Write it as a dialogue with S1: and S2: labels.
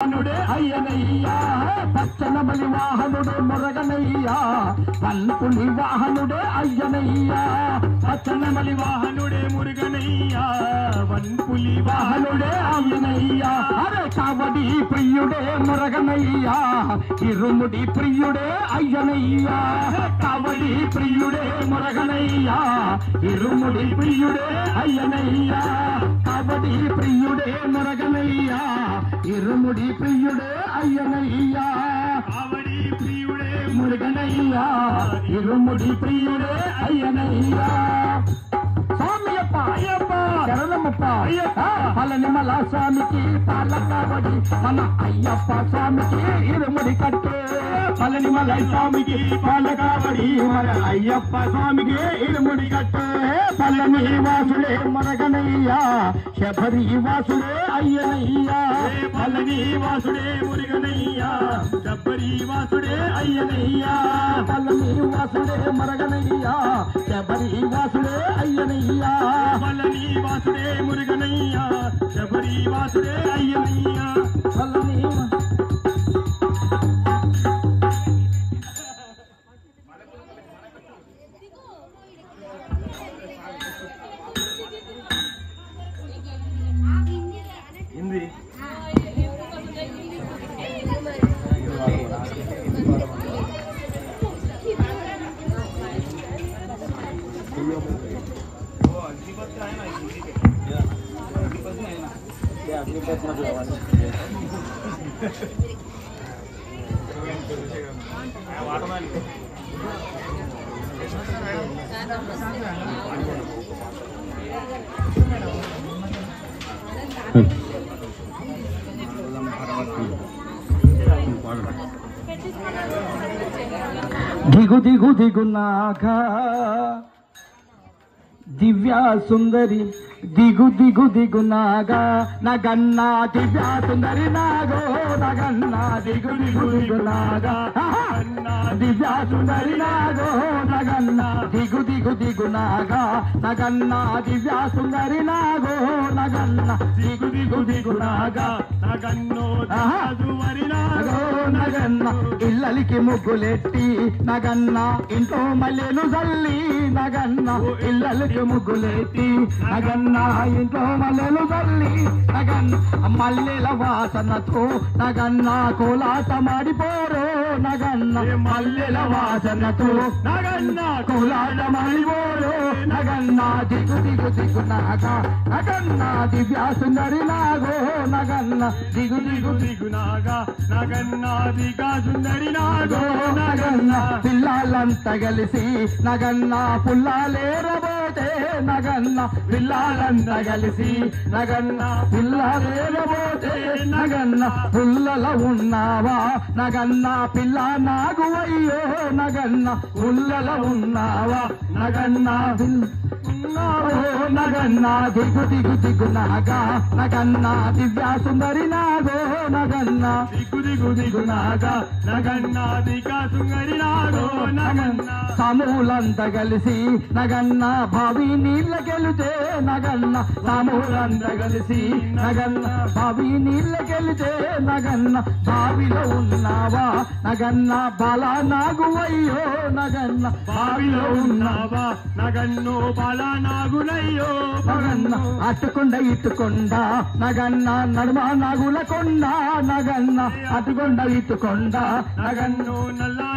S1: వాహనుడే అయ్యనయ్యా పచ్చనమలి వాహనుడే మురగనయ్యా పల్పులి వాహనుడే అయ్యనయ్యా పచ్చనమలి వాహనుడే మురుగనయ్యా వన్పులి వాహనుడే అయ్యనయ్యా అరే కావడి ప్రియుడే మురగనయ్యా ఇరుముడి ప్రియుడే అయ్యనయ్యా కావడి ప్రియుడే మురగనయ్యా ఇరుముడి ప్రియుడే అయ్యనయ్యా కావడి ప్రియుడే మురగనయ్యా ఇరుముడి ప్రియుడే అయ్యనయ్యా కావడి ప్రియుడే మురుగనయ్యా ఇరుముడి ప్రియుడే అయ్యనయ్యా స్వామియప్ప అయ్యప్ప శరణమప్ప అయ్యప్ప పళనిమల స్వామికి పాల కావడి మన అయ్యప్ప స్వామికి ఇరుముడి కట్టే పళనిమల స్వామికి పాల కావడి మన అయ్యప్ప స్వామికి ఇరుముడి కట్టే పళని వాసుడే మురగనయ్యా శబరి వాసుడే అయ్యనయ్యా పళని వాసుడే మురుగనయ్యా శబరి వాసుడే అయ్యనయ్యా పళని వాసుడే మురగనయ్యా శబరి వాసుడే అయ్యనయ్యా పళని వాసుడే మురుగనయ్యా శబరి వాసుడే అయ్యనయ్యా పళని హిందీ దిగు దిగు దిగునాగా దివ్యా సుందరి దిగు దిగు దిగునాగా నగన్నా దివ్యా సుందరి నాగో నగన్నా దిగు దిగు దిగునాగా దివ్యా సుందరి నాగో నగన్నా దిగు దిగు దిగునాగా నగన్నా దివ్యా సుందరి నాగో నగన్నా దిగు దిగు దిగునాగా నగన్నో రాజువరి నాగో నగన్నా ఇల్లలికి ముగ్గులెట్టి నగన్నా ఇంట్లో మల్లెలు జల్లి నగన్నా ఇల్లలికి ముగ్గులెట్టి నగన్నా ఇంట్లో మల్లెలు జల్లి నగన్న మల్లెల వాసనతో నగన్నా కోలాట మాడిపోరో నగన్న మల్లెల వాసనతో నగన్నా కోలాట మాడిపోరో నగన్నా దిగు దిగు దిగునాగా నగన్నా దివ్యా సుందరి నాగో నగన్నా దిగు దిగు దిగునాగా నగన్నా దిగా సుందరి నాగో నగన్నా పిల్లలంతా కలిసి నగన్నా పుల్లాలేరబోతే నగన్నా పిల్లలంతా కలిసి నగన్నా పుల్లాలేరబోతే నగన్నా పుల్లల ఉన్నావా నగన్నా పిల్ల నాగువయ్యో నగన్నా పుల్లల ఉన్నావా నగన్నా నగన్నా దిగు దిగు దిగునాగా నగన్నా దివ్యా సుందరి నాగో నగన్నా దిగు దిగు దిగునాగా నగన్నా దిగా సుందరి నాగో నగన్నా సమూలంతా కలిసి నగన్నా బావి నీళ్ళకెళితే నగన్నా సమూలంతా కలిసి నగన్నా బావి నీళ్ళకెళితే నగన్నా బావిలో ఉన్నావా నగన్నా బాలా నాగువయ్యో నగన్నా బావిలో ఉన్నావా నగన్నో బాలా నాగునయ్యో నగన్న అటుకొండ ఇటుకొండ నగన్న నడుమ నాగుల కొండ నగన్న అటుకొండ ఇటుకొండ నగన్నో నల్లా